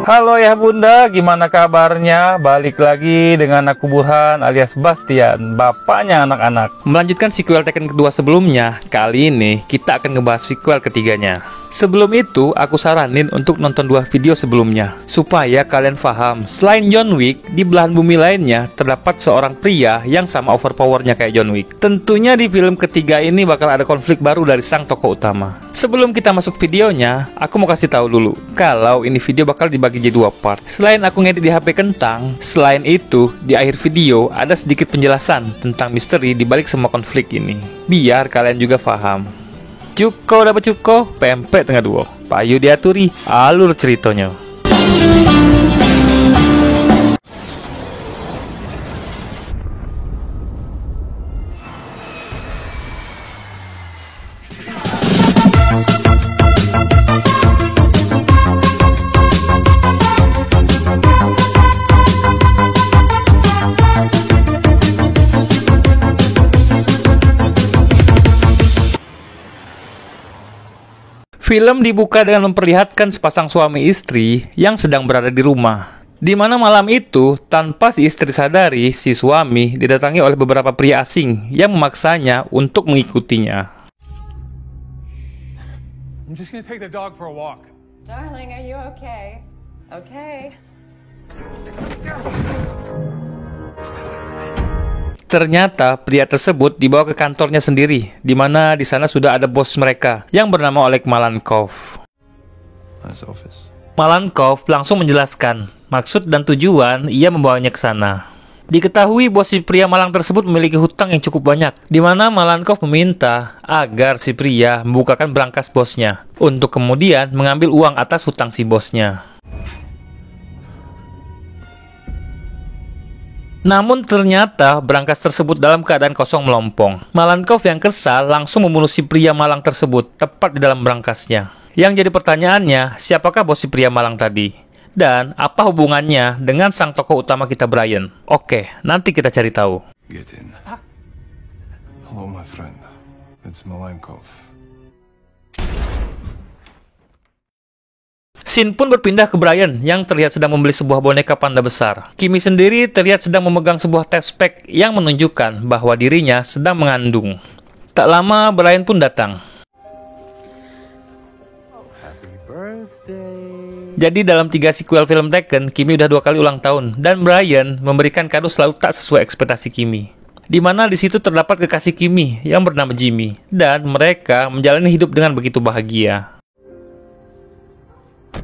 Halo ya bunda, gimana kabarnya? Balik lagi dengan aku Burhan alias Bastian, bapaknya anak-anak. Melanjutkan sequel Tekken kedua sebelumnya, kali ini kita akan ngebahas sequel ketiganya. Sebelum itu, aku saranin untuk nonton dua video sebelumnya, supaya kalian paham, selain John Wick, di belahan bumi lainnya terdapat seorang pria yang sama overpowernya kayak John Wick. Tentunya di film ketiga ini bakal ada konflik baru dari sang tokoh utama. Sebelum kita masuk videonya, aku mau kasih tahu dulu, kalau ini video bakal dibagi jadi dua part. Selain aku ngedit di HP kentang, selain itu, di akhir video ada sedikit penjelasan tentang misteri di balik semua konflik ini, biar kalian juga paham. Cuko dapat cuko, pempek tengah duo, payu diaturi, alur ceritanya. Film dibuka dengan memperlihatkan sepasang suami istri yang sedang berada di rumah. Di mana malam itu, tanpa si istri sadari, si suami didatangi oleh beberapa pria asing yang memaksanya untuk mengikutinya. I'm just gonna take the dog for a walk. Darling, are you okay? Okay. Ternyata pria tersebut dibawa ke kantornya sendiri, di mana di sana sudah ada bos mereka yang bernama Oleg Malenkov. Malenkov langsung menjelaskan maksud dan tujuan ia membawanya ke sana. Diketahui bos si pria malang tersebut memiliki hutang yang cukup banyak, di mana Malenkov meminta agar si pria membukakan berangkas bosnya untuk kemudian mengambil uang atas hutang si bosnya. Namun ternyata berangkas tersebut dalam keadaan kosong melompong. Malenkov yang kesal langsung membunuh si pria malang tersebut tepat di dalam berangkasnya. Yang jadi pertanyaannya, siapakah bos si pria malang tadi? Dan apa hubungannya dengan sang tokoh utama kita Brian? Oke, nanti kita cari tahu. Get in. Hello, my friend. It's Malenkov. Scene pun berpindah ke Brian yang terlihat sedang membeli sebuah boneka panda besar. Kimi sendiri terlihat sedang memegang sebuah test pack yang menunjukkan bahwa dirinya sedang mengandung. Tak lama Brian pun datang. Jadi dalam 3 sequel film Tekken, Kimi udah 2 kali ulang tahun dan Brian memberikan kado selalu tak sesuai ekspektasi Kimi. Di mana di situ terdapat kekasih Kimi yang bernama Jimmy dan mereka menjalani hidup dengan begitu bahagia.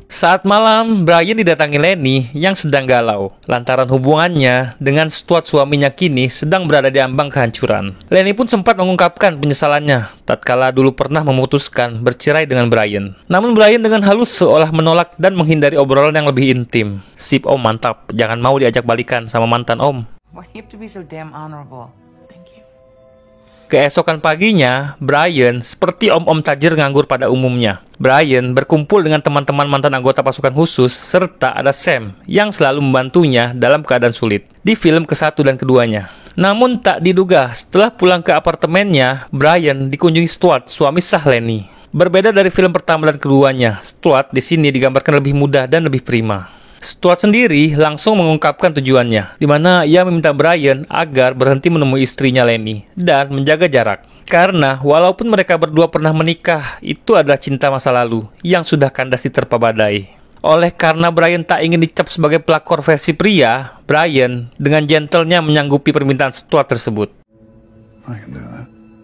Saat malam, Brian didatangi Lenny yang sedang galau lantaran hubungannya dengan Stuart suaminya kini sedang berada di ambang kehancuran. Lenny pun sempat mengungkapkan penyesalannya tatkala dulu pernah memutuskan bercerai dengan Brian. Namun Brian dengan halus seolah menolak dan menghindari obrolan yang lebih intim. Sip om, mantap, jangan mau diajak balikan sama mantan om. Why do you have to be so damn honorable? Keesokan paginya, Brian seperti om-om tajir nganggur pada umumnya. Brian berkumpul dengan teman-teman mantan anggota pasukan khusus, serta ada Sam yang selalu membantunya dalam keadaan sulit di film ke-1 dan keduanya. Namun tak diduga, setelah pulang ke apartemennya, Brian dikunjungi Stuart, suami sah Lenny. Berbeda dari film pertama dan keduanya, Stuart di sini digambarkan lebih muda dan lebih prima. Stuart sendiri langsung mengungkapkan tujuannya, di mana ia meminta Brian agar berhenti menemui istrinya Lenny dan menjaga jarak. Karena walaupun mereka berdua pernah menikah, itu adalah cinta masa lalu yang sudah kandas diterpa badai. Oleh karena Brian tak ingin dicap sebagai pelakor versi pria, Brian dengan gentlenya menyanggupi permintaan Stuart tersebut.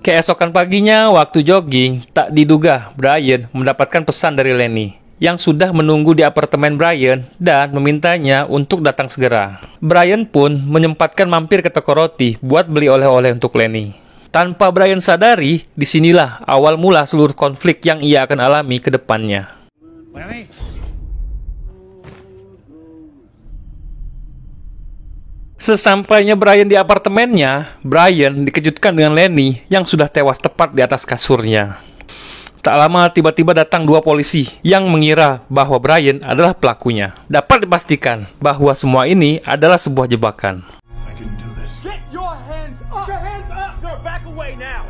Keesokan paginya, waktu jogging, tak diduga Brian mendapatkan pesan dari Lenny yang sudah menunggu di apartemen Brian dan memintanya untuk datang segera. Brian pun menyempatkan mampir ke toko roti buat beli oleh-oleh untuk Lenny. Tanpa Brian sadari, disinilah awal mula seluruh konflik yang ia akan alami ke depannya. Lenny? Sesampainya Brian di apartemennya, Brian dikejutkan dengan Lenny yang sudah tewas tepat di atas kasurnya. Tak lama tiba-tiba datang 2 polisi yang mengira bahwa Brian adalah pelakunya. Dapat dipastikan bahwa semua ini adalah sebuah jebakan. I didn't do this. Get your hands up! Your hands up! Sir, back away now!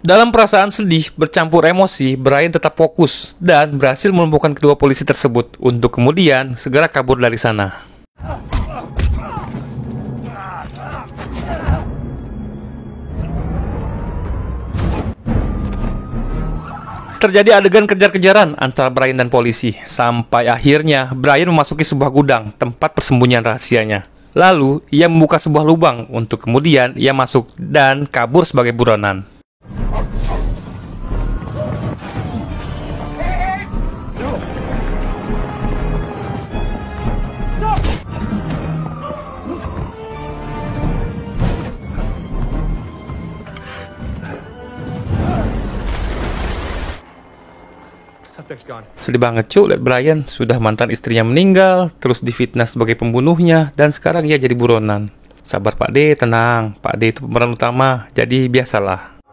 Dalam perasaan sedih bercampur emosi, Brian tetap fokus dan berhasil melumpuhkan kedua polisi tersebut untuk kemudian segera kabur dari sana. Terjadi adegan kejar-kejaran antara Brian dan polisi, sampai akhirnya Brian memasuki sebuah gudang tempat persembunyian rahasianya. Lalu, ia membuka sebuah lubang untuk kemudian ia masuk dan kabur sebagai buronan. Sedih banget cuy, liat Brian sudah mantan istrinya meninggal, terus difitnah sebagai pembunuhnya, dan sekarang ia jadi buronan. Sabar Pak D, tenang, Pak D itu pemeran utama, jadi biasalah.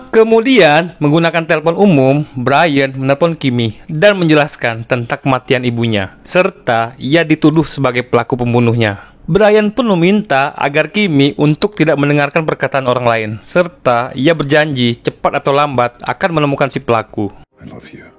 Kemudian, menggunakan telepon umum, Brian menelpon Kimmy dan menjelaskan tentang kematian ibunya, serta ia dituduh sebagai pelaku pembunuhnya. Brian pun meminta agar Kimmy untuk tidak mendengarkan perkataan orang lain, serta ia berjanji cepat atau lambat akan menemukan si pelaku. I love you.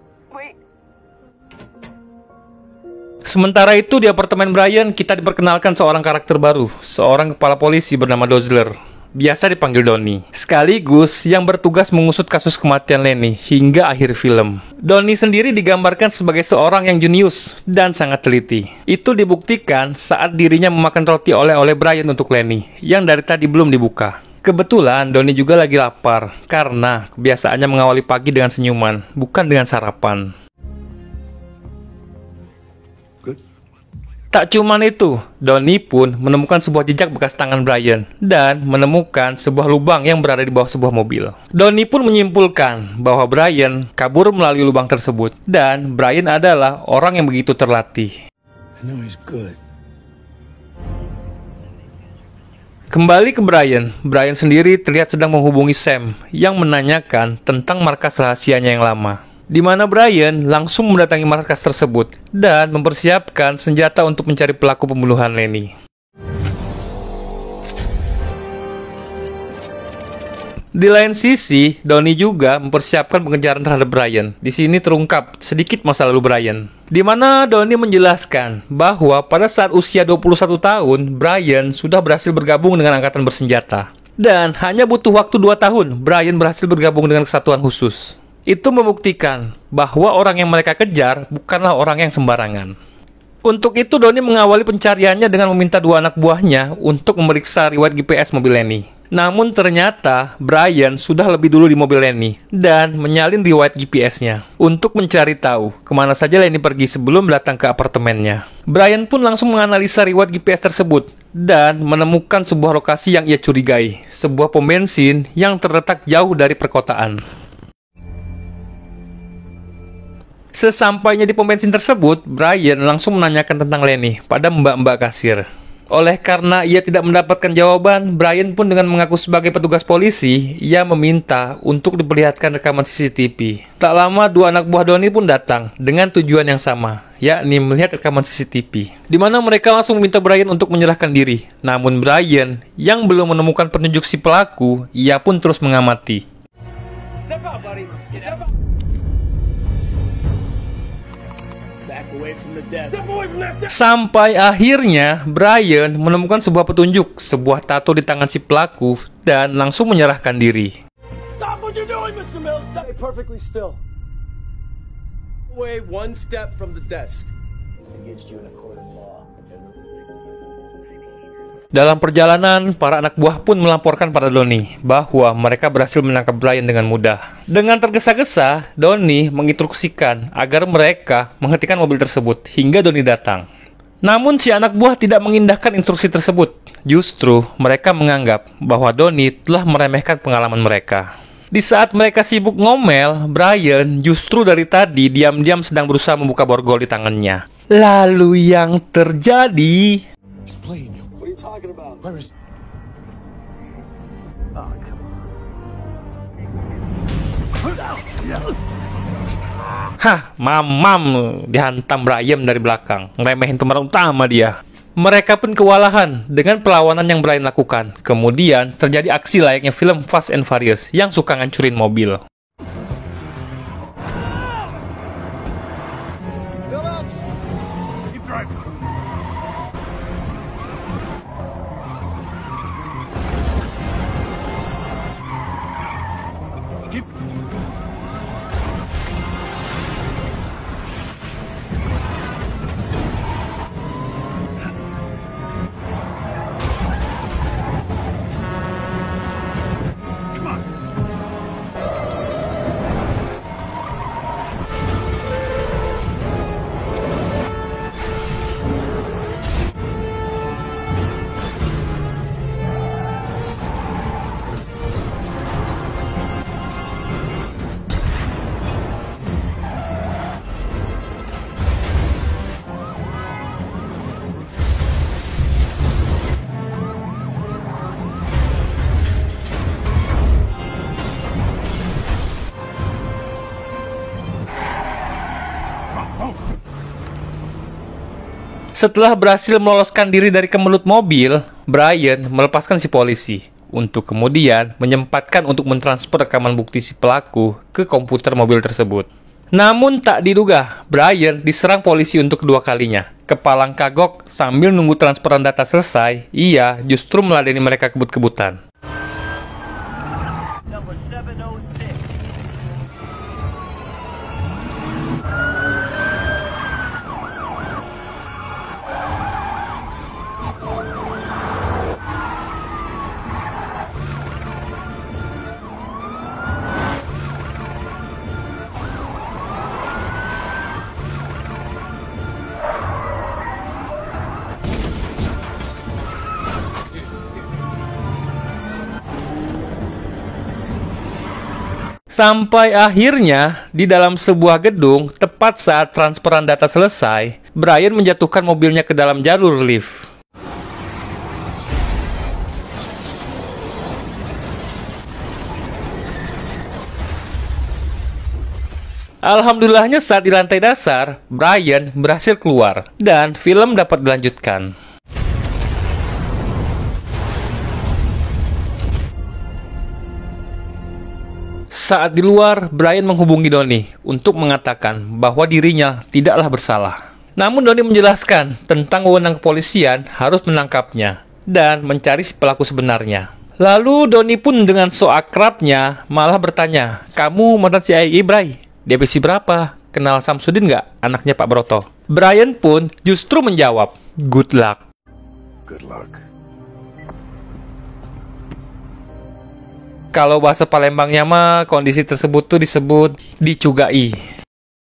Sementara itu di apartemen Brian, kita diperkenalkan seorang karakter baru, seorang kepala polisi bernama Dozler, biasa dipanggil Donnie, sekaligus yang bertugas mengusut kasus kematian Lenny hingga akhir film. Donnie sendiri digambarkan sebagai seorang yang jenius dan sangat teliti. Itu dibuktikan saat dirinya memakan roti oleh-oleh Brian untuk Lenny, yang dari tadi belum dibuka. Kebetulan Donnie juga lagi lapar, karena kebiasaannya mengawali pagi dengan senyuman, bukan dengan sarapan. Tak cuman itu, Donnie pun menemukan sebuah jejak bekas tangan Brian dan menemukan sebuah lubang yang berada di bawah sebuah mobil. Donnie pun menyimpulkan bahwa Brian kabur melalui lubang tersebut dan Brian adalah orang yang begitu terlatih. Kembali ke Brian, Brian sendiri terlihat sedang menghubungi Sam yang menanyakan tentang markas rahasianya yang lama, di mana Brian langsung mendatangi markas tersebut dan mempersiapkan senjata untuk mencari pelaku pembunuhan Lenny. Di lain sisi, Donnie juga mempersiapkan pengejaran terhadap Brian. Di sini terungkap sedikit masa lalu Brian, di mana Donnie menjelaskan bahwa pada saat usia 21 tahun, Brian sudah berhasil bergabung dengan angkatan bersenjata. Dan hanya butuh waktu 2 tahun, Brian berhasil bergabung dengan kesatuan khusus. Itu membuktikan bahwa orang yang mereka kejar bukanlah orang yang sembarangan. Untuk itu, Donnie mengawali pencariannya dengan meminta 2 anak buahnya untuk memeriksa riwayat GPS mobil Lenny. Namun ternyata Brian sudah lebih dulu di mobil Lenny dan menyalin riwayat GPS-nya untuk mencari tahu kemana saja Lenny pergi sebelum datang ke apartemennya. Brian pun langsung menganalisa riwayat GPS tersebut dan menemukan sebuah lokasi yang ia curigai, sebuah pom bensin yang terletak jauh dari perkotaan. Sesampainya di pom bensin tersebut, Brian langsung menanyakan tentang Lenny pada mbak-mbak kasir. Oleh karena ia tidak mendapatkan jawaban, Brian pun dengan mengaku sebagai petugas polisi, ia meminta untuk diperlihatkan rekaman CCTV. Tak lama 2 anak buah Donnie pun datang dengan tujuan yang sama, yakni melihat rekaman CCTV, di mana mereka langsung meminta Brian untuk menyerahkan diri. Namun Brian yang belum menemukan petunjuk si pelaku, ia pun terus mengamati. Step out, buddy. Step out. Sampai akhirnya Brian menemukan sebuah petunjuk, sebuah tato di tangan si pelaku dan langsung menyerahkan diri. Stop what you're doing, Mr. Mills. Stay perfectly still. Away 1 step from the desk. Against you in a court of law. Dalam perjalanan, para anak buah pun melaporkan pada Donnie bahwa mereka berhasil menangkap Brian dengan mudah. Dengan tergesa-gesa, Donnie menginstruksikan agar mereka menghentikan mobil tersebut hingga Donnie datang. Namun si anak buah tidak mengindahkan instruksi tersebut. Justru mereka menganggap bahwa Donnie telah meremehkan pengalaman mereka. Di saat mereka sibuk ngomel, Brian justru dari tadi diam-diam sedang berusaha membuka borgol di tangannya. Lalu yang terjadi... Talking about? Where is... Oh, come on. Hah, mamam, dihantam Brian dari belakang, ngeremehin pemeran utama dia. Mereka pun kewalahan dengan perlawanan yang Brian lakukan. Kemudian terjadi aksi layaknya film Fast and Furious yang suka ngancurin mobil. Phillips! Keep driving. Keep... Come on. Setelah berhasil meloloskan diri dari kemelut mobil, Brian melepaskan si polisi untuk kemudian menyempatkan untuk mentransfer rekaman bukti si pelaku ke komputer mobil tersebut. Namun tak diduga, Brian diserang polisi untuk kedua kalinya. Kepalang kagok sambil nunggu transferan data selesai, ia justru meladeni mereka kebut-kebutan. Number 706. Sampai akhirnya, di dalam sebuah gedung, tepat saat transferan data selesai, Brian menjatuhkan mobilnya ke dalam jalur lift. Alhamdulillahnya saat di lantai dasar, Brian berhasil keluar, dan film dapat dilanjutkan. Saat di luar, Brian menghubungi Donnie untuk mengatakan bahwa dirinya tidaklah bersalah. Namun Donnie menjelaskan tentang wewenang kepolisian harus menangkapnya dan mencari si pelaku sebenarnya. Lalu Donnie pun dengan so akrabnya malah bertanya, "Kamu mantan CIA, Bray? Divisi berapa? Kenal Samsudin nggak? Anaknya Pak Broto." Brian pun justru menjawab, "Good luck." Good luck. Kalau bahasa Palembangnya mah, kondisi tersebut tuh disebut dicugai.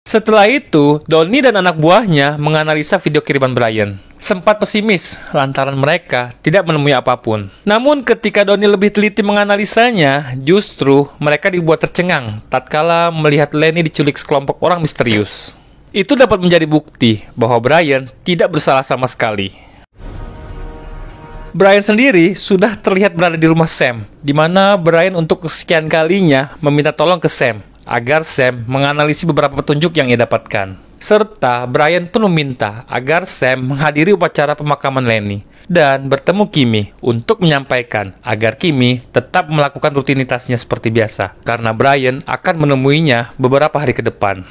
Setelah itu, Donnie dan anak buahnya menganalisa video kiriman Brian. Sempat pesimis lantaran mereka tidak menemui apapun. Namun ketika Donnie lebih teliti menganalisanya, justru mereka dibuat tercengang tatkala melihat Lenny diculik sekelompok orang misterius. Itu dapat menjadi bukti bahwa Brian tidak bersalah sama sekali. Brian sendiri sudah terlihat berada di rumah Sam, di mana Brian untuk kesekian kalinya meminta tolong ke Sam agar Sam menganalisis beberapa petunjuk yang ia dapatkan. Serta Brian pun meminta agar Sam menghadiri upacara pemakaman Lenny dan bertemu Kimi untuk menyampaikan agar Kimi tetap melakukan rutinitasnya seperti biasa, karena Brian akan menemuinya beberapa hari ke depan.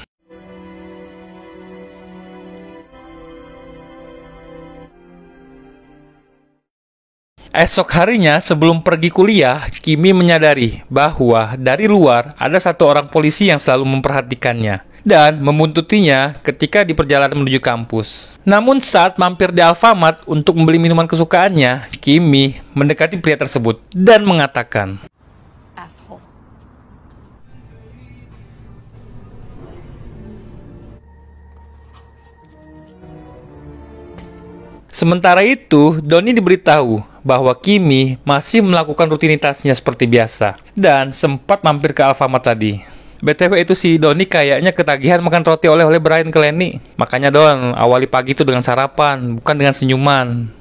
Esok harinya sebelum pergi kuliah, Kimi menyadari bahwa dari luar ada satu orang polisi yang selalu memperhatikannya dan membuntutinya ketika di perjalanan menuju kampus. Namun saat mampir di Alfamart untuk membeli minuman kesukaannya, Kimi mendekati pria tersebut dan mengatakan, Asshole. Sementara itu, Donnie diberitahu bahwa Kimi masih melakukan rutinitasnya seperti biasa dan sempat mampir ke Alfamart tadi. BTW itu si Donnie kayaknya ketagihan makan roti oleh-oleh Brian ke Lenny. Makanya Don, awali pagi itu dengan sarapan, bukan dengan senyuman.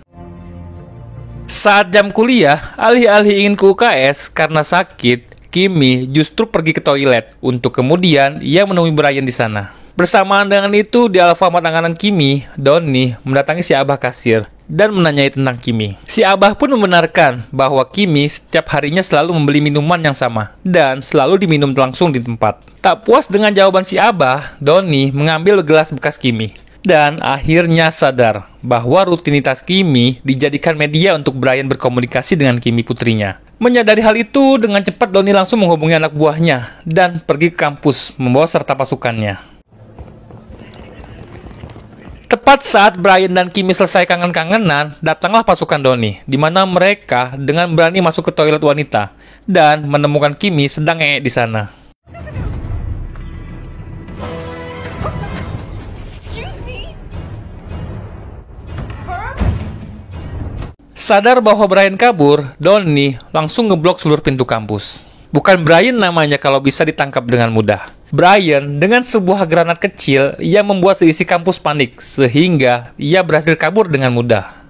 Saat jam kuliah, alih-alih ingin ke UKS karena sakit, Kimi justru pergi ke toilet untuk kemudian ia menemui Brian di sana. Bersamaan dengan itu, di Alfamart langganan Kimi, Donnie mendatangi si Abah kasir dan menanyai tentang Kimi. Si Abah pun membenarkan bahwa Kimi setiap harinya selalu membeli minuman yang sama dan selalu diminum langsung di tempat. Tak puas dengan jawaban si Abah, Donnie mengambil gelas bekas Kimi dan akhirnya sadar bahwa rutinitas Kimi dijadikan media untuk Brian berkomunikasi dengan Kimi putrinya. Menyadari hal itu, dengan cepat Donnie langsung menghubungi anak buahnya dan pergi ke kampus membawa serta pasukannya. Tepat saat Brian dan Kimi selesai kangen-kangenan, datanglah pasukan Donnie, di mana mereka dengan berani masuk ke toilet wanita dan menemukan Kimi sedang ngeek di sana. Sadar bahwa Brian kabur, Donnie langsung ngeblok seluruh pintu kampus. Bukan Brian namanya kalau bisa ditangkap dengan mudah. Brian dengan sebuah granat kecil yang membuat seisi kampus panik, sehingga ia berhasil kabur dengan mudah.